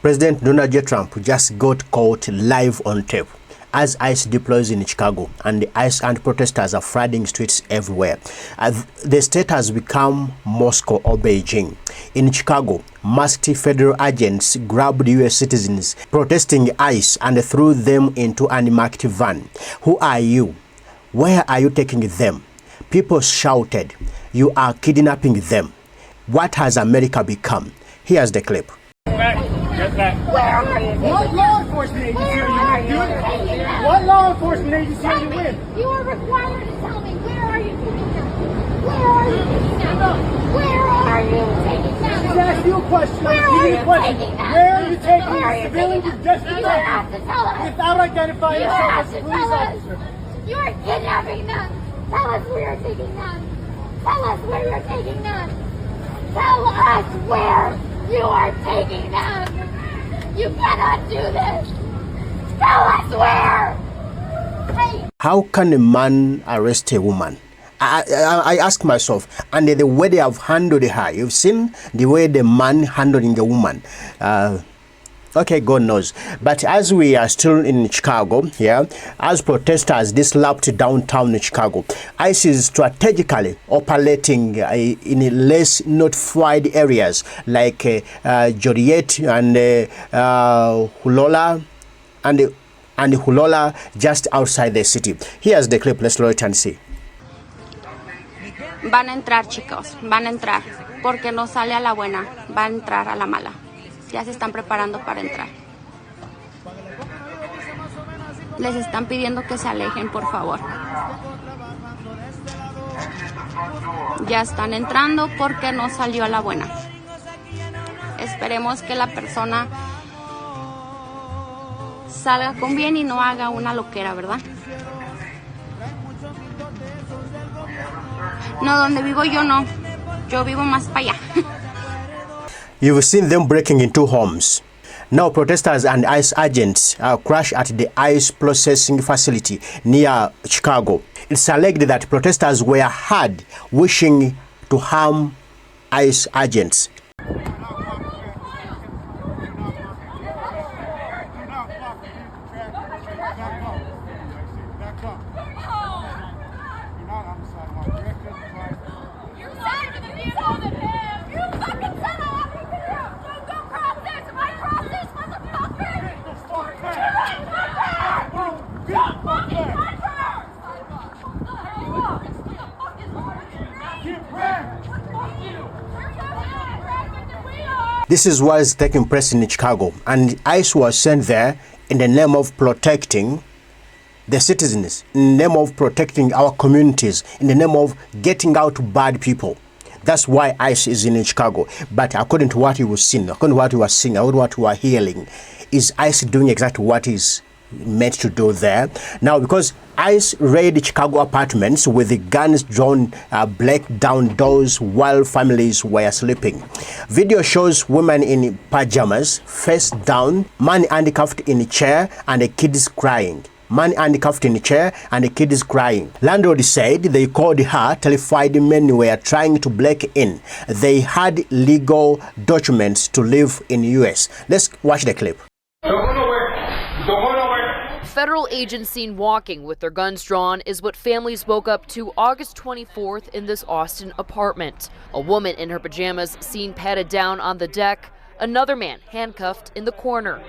President Donald J. Trump just got caught live on tape as ICE deploys in Chicago, and the ICE and protesters are flooding streets everywhere. The state has become Moscow or Beijing. In Chicago, masked federal agents grabbed U.S. citizens protesting ICE and threw them into an unmarked van. Who are you? Where are you taking them? People shouted, "You are kidnapping them." What has America become? Here's the clip. Get back. Where are you? What law enforcement agency are you with, dude? What law enforcement agency are you with? You are required to tell me, where are you taking them? Where are you taking them? Where are you taking them? Just ask you a question. Where are you taking them? Where are you taking Where are you civilians taking who just them? You have to tell us. without identifying You yourself have as a to police tell us. officer? You are kidnapping them. Tell us where you're taking them. Tell us where you're taking them. Tell us where you are taking them. You cannot do this. Tell us where. Hey. How can a man arrest a woman? I ask myself, and the way they have handled her, you've seen the way the man handling the woman. Okay, God knows. But as we are still in Chicago, as protesters disrupt downtown Chicago, ICE is strategically operating in less notified areas like Joliet and Hulola and Hulola, just outside the city. Here's the clip. Let's roll it and see. Van a entrar, chicos, van a entrar, porque no sale a la buena, va a entrar a la mala. Ya se están preparando para entrar. Les están pidiendo que se alejen, por favor. Ya están entrando porque no salió a la buena. Esperemos que la persona salga con bien y no haga una loquera, ¿verdad? No, donde vivo yo no. Yo vivo más para allá. You've seen them breaking into homes. Now protesters and ICE agents crash at the ICE processing facility near Chicago. It's alleged that protesters were heard wishing to harm ICE agents. This is what is taking place in Chicago, and ICE was sent there in the name of protecting the citizens, in the name of protecting our communities, in the name of getting out bad people. That's why ICE is in Chicago. But according to what you were seeing, according to what you were seeing, according to what you are hearing, is ICE doing exactly what is meant to do there? Now, because ICE raided Chicago apartments with the guns drawn, break down doors while families were sleeping. Video shows women in pajamas, face down, man handcuffed in a chair, and the kids crying. Man handcuffed in a chair and the kid is crying. Landlord said they called her, terrified men were trying to break in. They had legal documents to live in the US. Let's watch the clip. Federal agents seen walking with their guns drawn is what families woke up to August 24th in this Austin apartment. A woman in her pajamas seen patted down on the deck, another man handcuffed in the corner.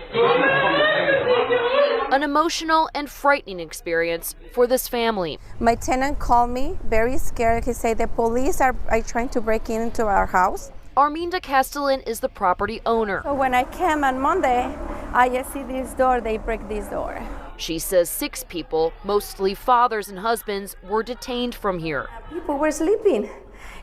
An emotional and frightening experience for this family. My tenant called me very scared. He said the police are trying to break into our house. Arminda Castellan is the property owner. So when I came on Monday, I just see this door, they break this door. She says 6 people, mostly fathers and husbands, were detained from here. People were sleeping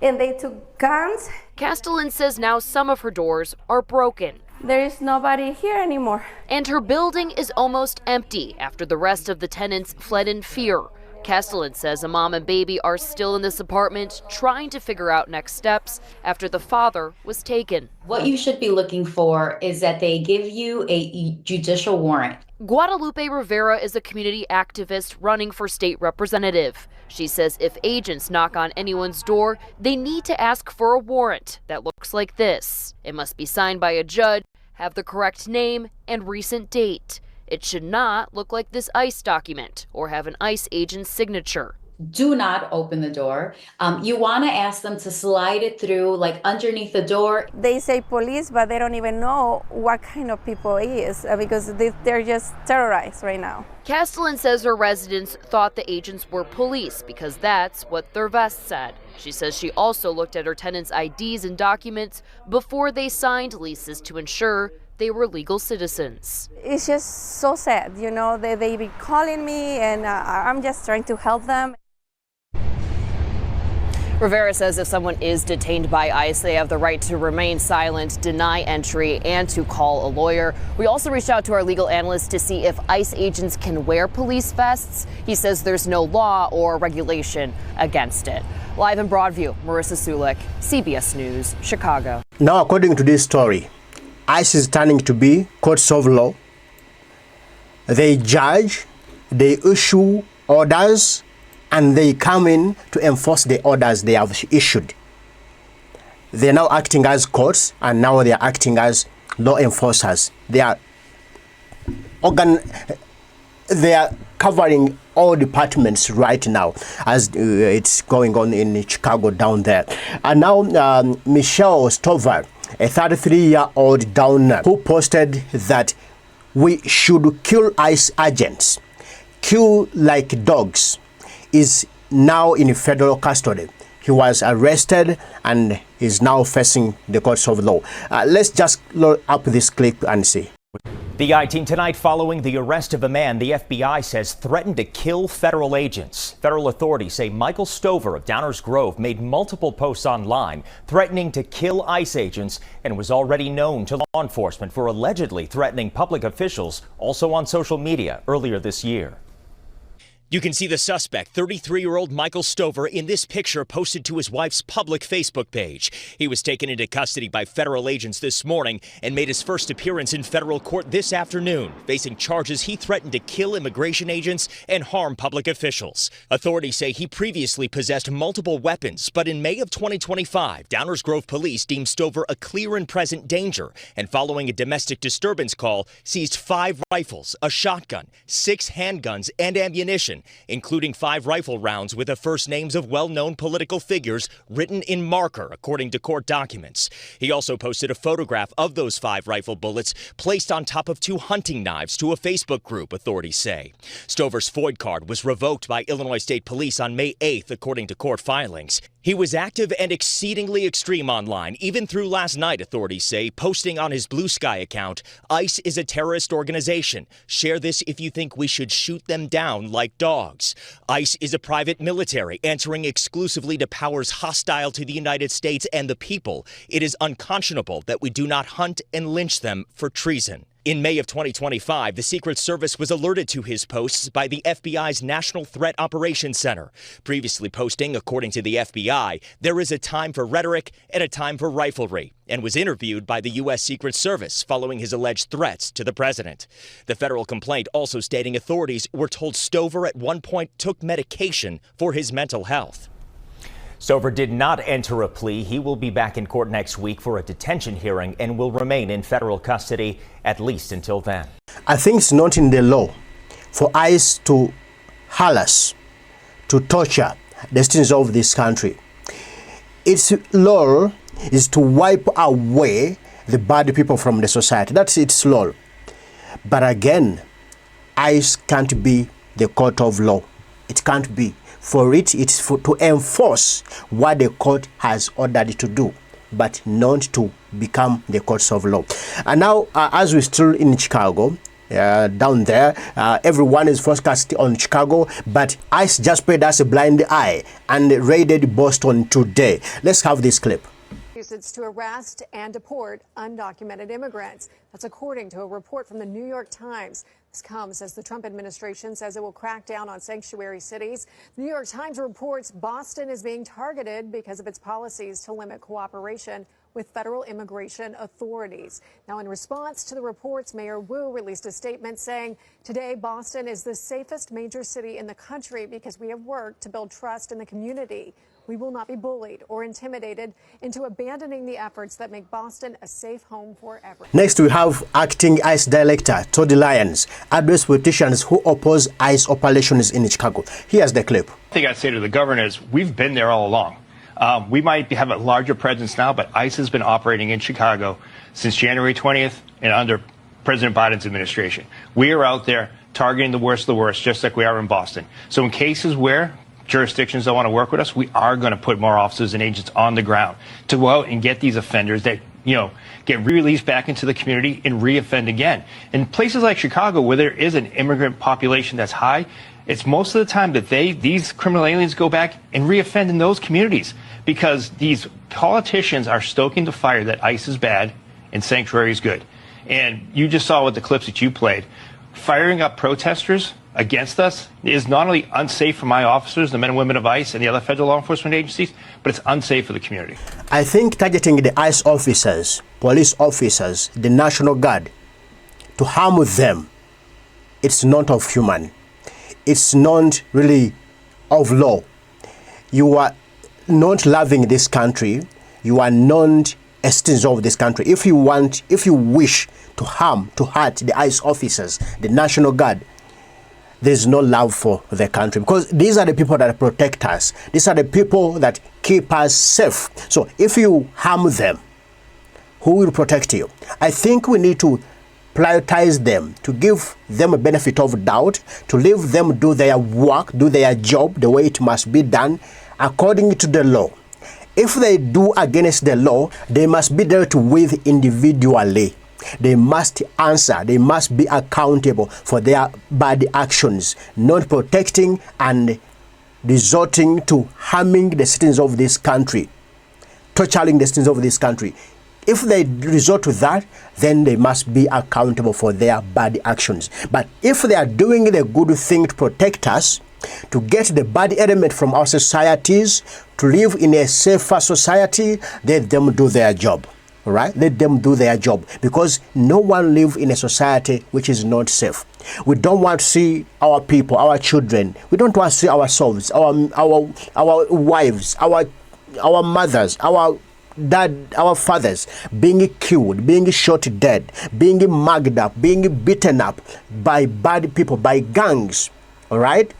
and they took guns. Castellan says now some of her doors are broken. There is nobody here anymore. And her building is almost empty after the rest of the tenants fled in fear. Castellan says a mom and baby are still in this apartment trying to figure out next steps after the father was taken. What you should be looking for is that they give you a judicial warrant. Guadalupe Rivera is a community activist running for state representative. She says if agents knock on anyone's door, they need to ask for a warrant that looks like this. It must be signed by a judge, have the correct name and recent date. It should not look like this ICE document or have an ICE agent's signature. Do not open the door. You want to ask them to slide it through, like underneath the door. They say police, but they don't even know what kind of people it is because they're just terrorized right now. Castellan says her residents thought the agents were police because that's what their vest said. She says she also looked at her tenants' IDs and documents before they signed leases to ensure they were legal citizens. It's just so sad, you know, they be calling me and I'm just trying to help them. Rivera says if someone is detained by ICE, they have the right to remain silent, deny entry, and to call a lawyer. We also reached out to our legal analyst to see if ICE agents can wear police vests. He says there's no law or regulation against it. Live in Broadview, Marissa Sulik, CBS News, Chicago. Now, according to this story, ICE is turning to be courts of law. They judge, they issue orders, and they come in to enforce the orders they have issued. They're now acting as courts, and now they are acting as law enforcers. They are covering all departments right now as it's going on in Chicago down there. And now Michelle Stover, a 33-year-old downer, who posted that we should kill ICE agents, kill like dogs, is now in federal custody. He was arrested and is now facing the courts of law. Let's just load up this clip and see. The I-Team tonight following the arrest of a man the FBI says threatened to kill federal agents. Federal authorities say Michael Stover of Downers Grove made multiple posts online threatening to kill ICE agents and was already known to law enforcement for allegedly threatening public officials, also on social media earlier this year. You can see the suspect, 33-year-old Michael Stover, in this picture posted to his wife's public Facebook page. He was taken into custody by federal agents this morning and made his first appearance in federal court this afternoon, facing charges he threatened to kill immigration agents and harm public officials. Authorities say he previously possessed multiple weapons, but in May of 2025, Downers Grove police deemed Stover a clear and present danger, and following a domestic disturbance call, seized 5 rifles, a shotgun, 6 handguns, and ammunition, including 5 rifle rounds with the first names of well-known political figures written in marker, according to court documents. He also posted a photograph of those 5 rifle bullets placed on top of 2 hunting knives to a Facebook group, authorities say. Stover's FOID card was revoked by Illinois State Police on May 8th, according to court filings. He was active and exceedingly extreme online, even through last night, authorities say, posting on his Blue Sky account, "ICE is a terrorist organization. Share this if you think we should shoot them down like dogs. ICE is a private military answering exclusively to powers hostile to the United States and the people. It is unconscionable that we do not hunt and lynch them for treason." In May of 2025, the Secret Service was alerted to his posts by the FBI's National Threat Operations Center, previously posting, according to the FBI, there is a time for rhetoric and a time for riflery, and was interviewed by the U.S. Secret Service following his alleged threats to the president. The federal complaint also stating authorities were told Stover at one point took medication for his mental health. Stover did not enter a plea. He will be back in court next week for a detention hearing and will remain in federal custody at least until then. I think it's not in the law for ICE to harass, to torture the citizens of this country. Its law is to wipe away the bad people from the society. That's its law. But again, ICE can't be the court of law. It can't be. For it, it's to enforce what the court has ordered it to do, but not to become the courts of law. And now, as we're still in Chicago, down there, everyone is focused on Chicago, but ICE just paid us a blind eye and raided Boston today. Let's have this clip. To arrest and deport undocumented immigrants. That's according to a report from the New York Times. This comes as the Trump administration says it will crack down on sanctuary cities. The New York Times reports Boston is being targeted because of its policies to limit cooperation with federal immigration authorities. Now, in response to the reports, Mayor Wu released a statement saying, "Today, Boston is the safest major city in the country because we have worked to build trust in the community. We will not be bullied or intimidated into abandoning the efforts that make Boston a safe home for everyone. Next, we have Acting ICE Director Todd Lyons address politicians who oppose ICE operations in Chicago. Here's the clip. The thing I'd say to the governor is we've been there all along. We might have a larger presence now, but ICE has been operating in Chicago since January 20th and under President Biden's administration. We are out there targeting the worst of the worst, just like we are in Boston. So in cases where jurisdictions don't want to work with us, we are going to put more officers and agents on the ground to go out and get these offenders that, get released back into the community and reoffend again. In places like Chicago, where there is an immigrant population that's high, it's most of the time that these criminal aliens go back and reoffend in those communities because these politicians are stoking the fire that ICE is bad and sanctuary is good. And you just saw with the clips that you played, firing up protesters against us is not only unsafe for my officers, the men and women of ICE and the other federal law enforcement agencies, but it's unsafe for the community. I think targeting the ICE officers, police officers, the National Guard, to harm them, it's not of human. It's not really of law. You are not loving this country. You are not a citizen of this country. If you wish to hurt the ICE officers, the National Guard, there's no love for the country, because these are the people that protect us. These are the people that keep us safe. So if you harm them, who will protect you? I think we need to prioritize them, to give them a benefit of doubt, to leave them do their work, do their job the way it must be done according to the law. If they do against the law, they must be dealt with individually. They must answer, they must be accountable for their bad actions, not protecting and resorting to harming the citizens of this country, torturing the citizens of this country. If they resort to that, then they must be accountable for their bad actions. But if they are doing the good thing to protect us, to get the bad element from our societies, to live in a safer society, let them do their job. All right? Let them do their job, because no one lives in a society which is not safe. We don't want to see our people, our children. We don't want to see ourselves, our wives, our mothers, our fathers being killed, being shot dead, being mugged up, being beaten up by bad people, by gangs. All right?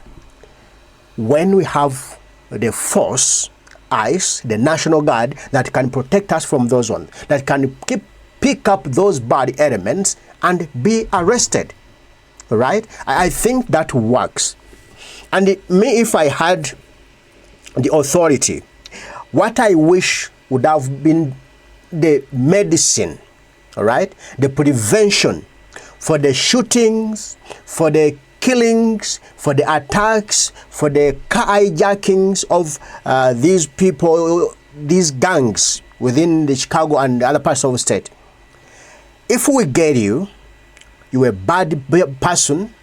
When we have the force, ICE, the National Guard, that can protect us from those ones, that can pick up those bad elements and be arrested. All right? I think that works. And if I had the authority, what I wish would have been the medicine, all right, the prevention for the shootings, for the killings, for the attacks, for the car hijackings of these people, these gangs within the Chicago and other parts of the state. If we get you're a bad person,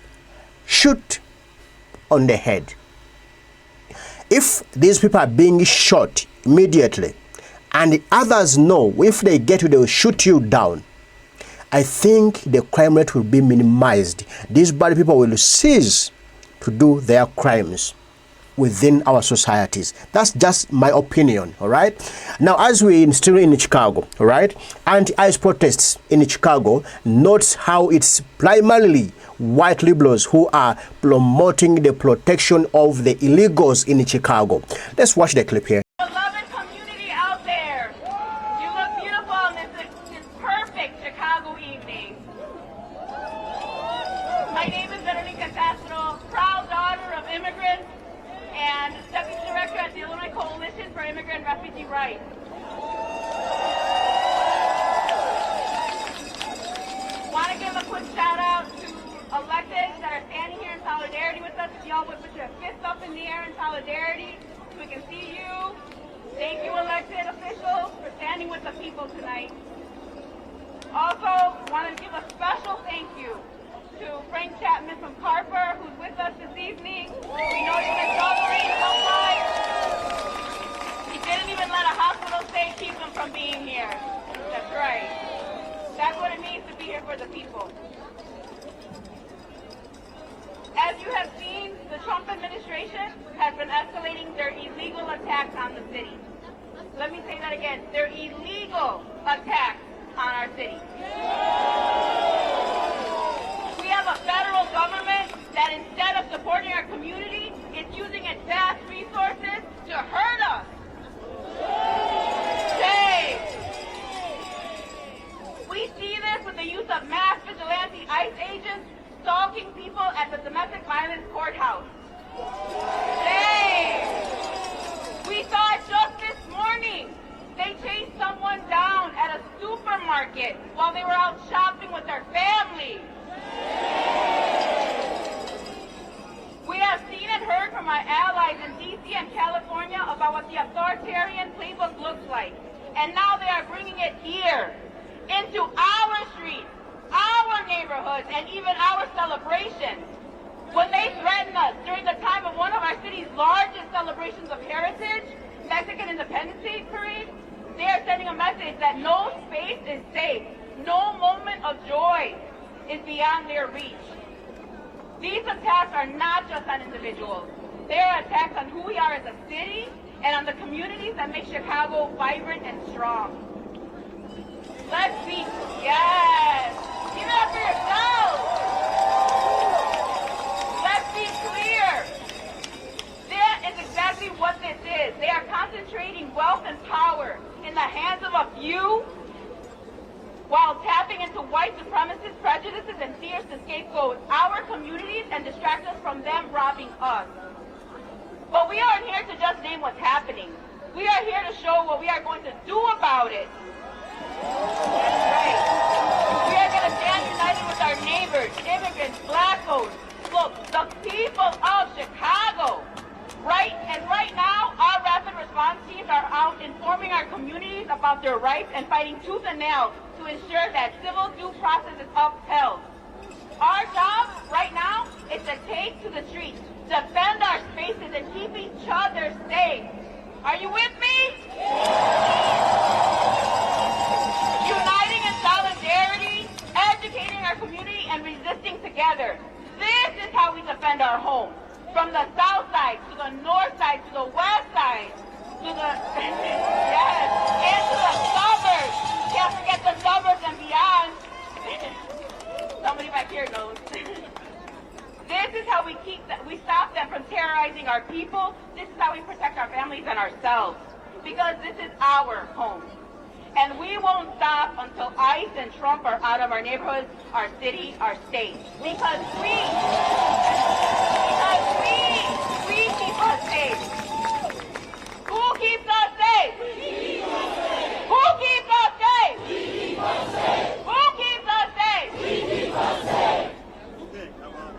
shoot on the head. If these people are being shot immediately, and the others know if they get you, they will shoot you down, I think the crime rate will be minimized. These bad people will cease to do their crimes within our societies. That's just my opinion, all right? Now, as we're still in Chicago, all right, anti-ICE protests in Chicago, notes how it's primarily white liberals who are promoting the protection of the illegals in Chicago. Let's watch the clip here. Refugee rights. Want to give a quick shout out to electeds that are standing here in solidarity with us. If y'all would put your fists up in the air in solidarity so we can see you. Thank you, elected officials, for standing with the people tonight. Also, want to give a special thank you to Frank Chapman from Carper, who's with us this evening. We know you've been suffering so much. Didn't even let a hospital stay keep them from being here. That's right. That's what it means to be here for the people. As you have seen, the Trump administration administration has been escalating their illegal attacks on the city. Let me say that again. Their illegal attacks on our city. We have a federal government that instead of supporting our community, is using its vast resources to hurt us. Shame. We see this with the use of mass vigilante ICE agents stalking people at the domestic violence courthouse. Shame. We saw it just this morning. They chased someone down at a supermarket while they were out shopping with their family. We have seen and heard from our allies in D.C. and California about what the authoritarian playbook looks like. And now they are bringing it here, into our streets, our neighborhoods, and even our celebrations. When they threaten us during the time of one of our city's largest celebrations of heritage, Mexican Independence Day Parade, they are sending a message that no space is safe, no moment of joy is beyond their reach. These attacks are not just on individuals. They are attacks on who we are as a city and on the communities that make Chicago vibrant and strong. Let's be, yes, give it up for yourselves. Let's be clear. That is exactly what this is. They are concentrating wealth and power in the hands of a few while tapping into white supremacist prejudices and fears to scapegoat our communities and distract us from them robbing us. But we aren't here to just name what's happening. We are here to show what we are going to do about it. That's right. We are going to stand united with our neighbors, immigrants, blackos, look, the people of Chicago. Right now, our rapid response teams are out informing our communities about their rights and fighting tooth and nail to ensure that civil due process is upheld. Our job right now is to take to the streets, defend our spaces, and keep each other safe. Are you with me? Uniting in solidarity, educating our community, and resisting together. This is how we defend our home. From the south side to the north side to the west side to the yes, and to the suburbs. Can't forget the suburbs and beyond. Somebody back here knows. This is how we stop them from terrorizing our people. This is how we protect our families and ourselves. Because this is our home. And we won't stop until ICE and Trump are out of our neighborhoods, our city, our state. Because we keep us safe. Who keeps us safe? Who keeps us safe? Who keeps us safe?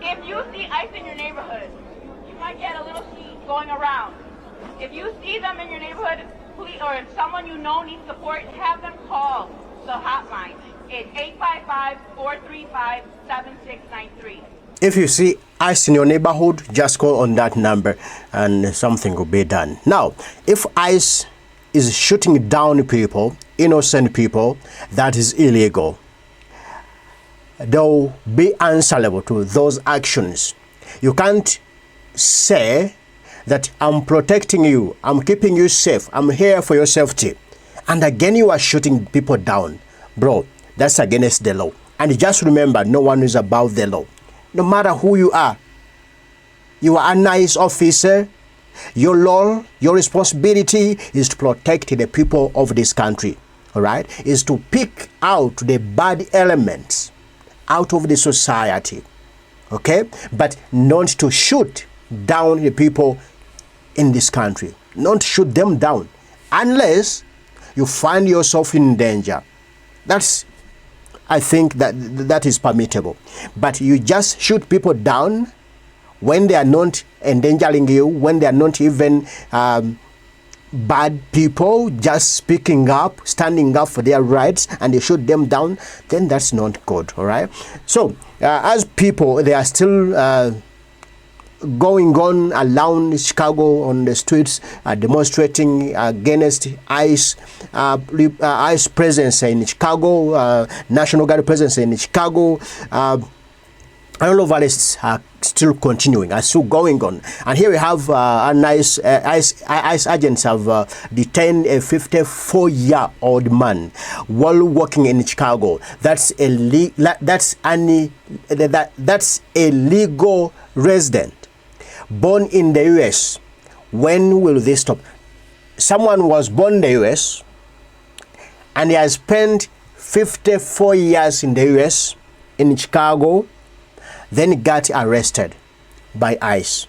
If you see ICE in your neighborhood, you might get a little sheet going around. If you see them in your neighborhood, please, or if someone you know needs support, have them call the hotline. It's 855-435-7693. If you see ICE in your neighborhood, just call on that number and something will be done. Now, if ICE is shooting down people, innocent people, that is illegal. They'll be answerable to those actions. You can't say that I'm protecting you, I'm keeping you safe, I'm here for your safety, and again you are shooting people down. Bro, that's against the law. And just remember, no one is above the law. No matter who you are a nice officer. Your law, your responsibility is to protect the people of this country. All right, is to pick out the bad elements out of the society. Okay, but not to shoot down the people in this country. Not shoot them down unless you find yourself in danger. I think that is permissible. But you just shoot people down when they are not endangering you, when they are not even bad people, just speaking up, standing up for their rights, and you shoot them down, then that's not good, all right? So, as people, they are still going on around Chicago on the streets, demonstrating against ICE presence in Chicago, National Guard presence in Chicago, all of arrests are still continuing, are still going on. And here we have a nice ICE agents have detained a 54-year-old man while working in Chicago. That's a legal resident born in the U.S. When will this stop? Someone was born in the U.S. and he has spent 54 years in the U.S. in Chicago, then got arrested by ICE.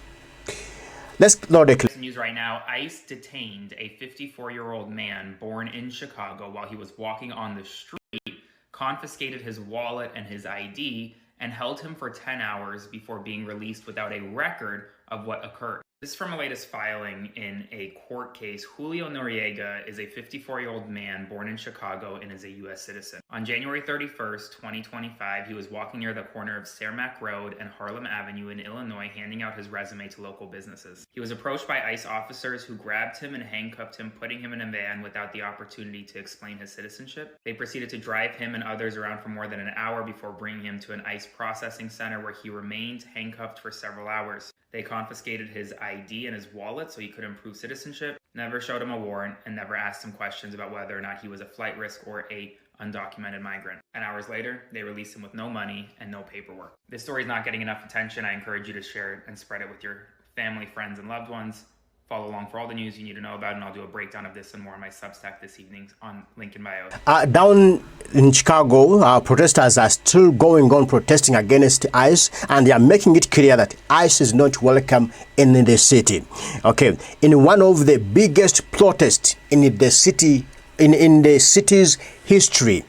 Let's load the clip. News right now. ICE detained a 54-year-old man born in Chicago while he was walking on the street, confiscated his wallet and his ID, and held him for 10 hours before being released without a record of what occurred. This is from a latest filing in a court case. Julio Noriega is a 54-year-old man born in Chicago and is a U.S. citizen. On January 31st, 2025, he was walking near the corner of Cermak Road and Harlem Avenue in Illinois, handing out his resume to local businesses. He was approached by ICE officers who grabbed him and handcuffed him, putting him in a van without the opportunity to explain his citizenship. They proceeded to drive him and others around for more than an hour before bringing him to an ICE processing center where he remained handcuffed for several hours. They confiscated his ID and his wallet so he couldn't prove citizenship, never showed him a warrant, and never asked him questions about whether or not he was a flight risk or a undocumented migrant. And hours later, they released him with no money and no paperwork. This story is not getting enough attention. I encourage you to share it and spread it with your family, friends, and loved ones. Follow along for all the news you need to know about, and I'll do a breakdown of this and more on my Substack this evening on link in bio. Down in Chicago, protesters are still going on protesting against ICE, and they are making it clear that ICE is not welcome in the city. Okay, in one of the biggest protests in the city, in the city's history,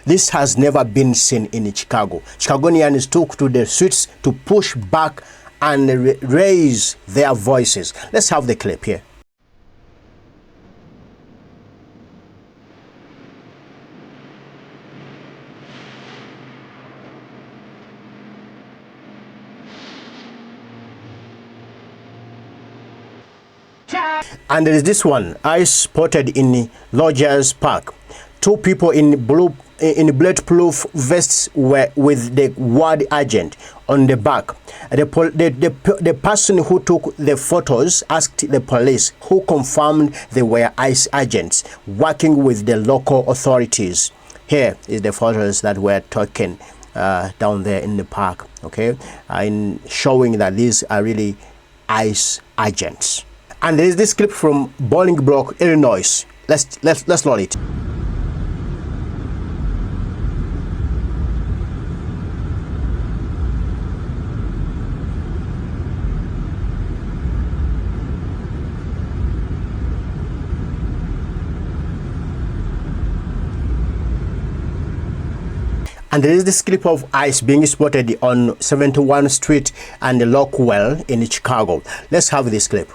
this has never been seen in Chicago. Chicagoans took to the streets to push back and raise their voices. Let's have the clip here. And there is this one, ICE spotted in Rogers Park. Two people in bulletproof vests were with the word agent on the back. The person who took the photos asked the police, who confirmed they were ICE agents working with the local authorities. Here is the photos that were taken down there in the park, okay, in showing that these are really ICE agents. And there is this clip from Bolingbrook, Illinois. Let's roll it. And there is this clip of ICE being spotted on 71st Street and Lockwell in Chicago. Let's have this clip.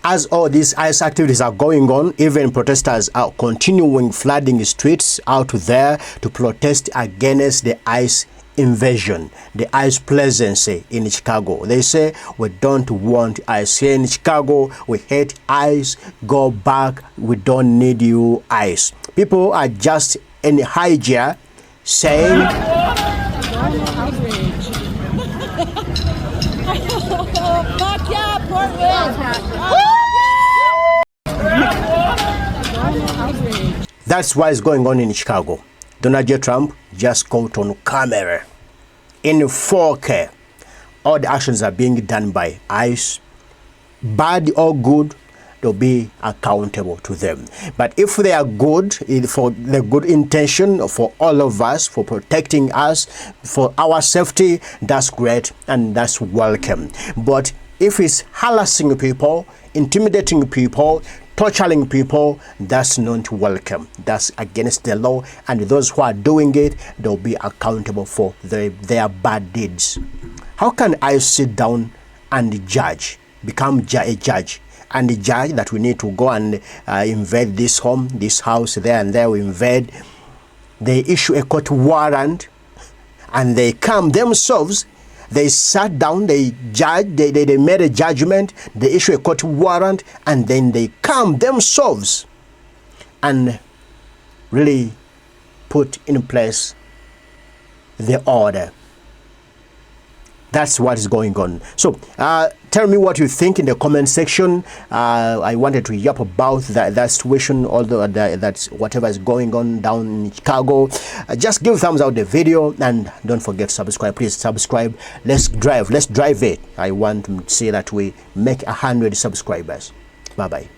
As all these ICE activities are going on, even protesters are continuing flooding the streets out there to protest against the ICE invasion, the ICE presence in Chicago. They say, we don't want ICE here in Chicago. We hate ICE. Go back. We don't need you, ICE. People are just in high gear saying, fuck yeah, Portland! That's what is going on in Chicago. Donald J. Trump just caught on camera in 4K. All the actions are being done by ICE. Bad or good, they'll be accountable to them. But if they are good, for the good intention for all of us, for protecting us, for our safety, that's great and that's welcome. But if it's harassing people, intimidating people, torturing people, that's not welcome. That's against the law, and those who are doing it, they'll be accountable for their bad deeds. How can I sit down and judge, become a judge, and judge that we need to go and invade this home, this house, there and there we invade? They issue a court warrant, and they come themselves, They sat down, they judged, they made a judgment, they issued a court warrant, and then they come themselves and really put in place the order. That's what is going on. So tell me what you think in the comment section. I wanted to yap about that situation, although that's whatever is going on down in Chicago. Just give a thumbs out the video and don't forget to subscribe. Please subscribe. Let's drive it. I want to see that we make 100 subscribers. Bye bye.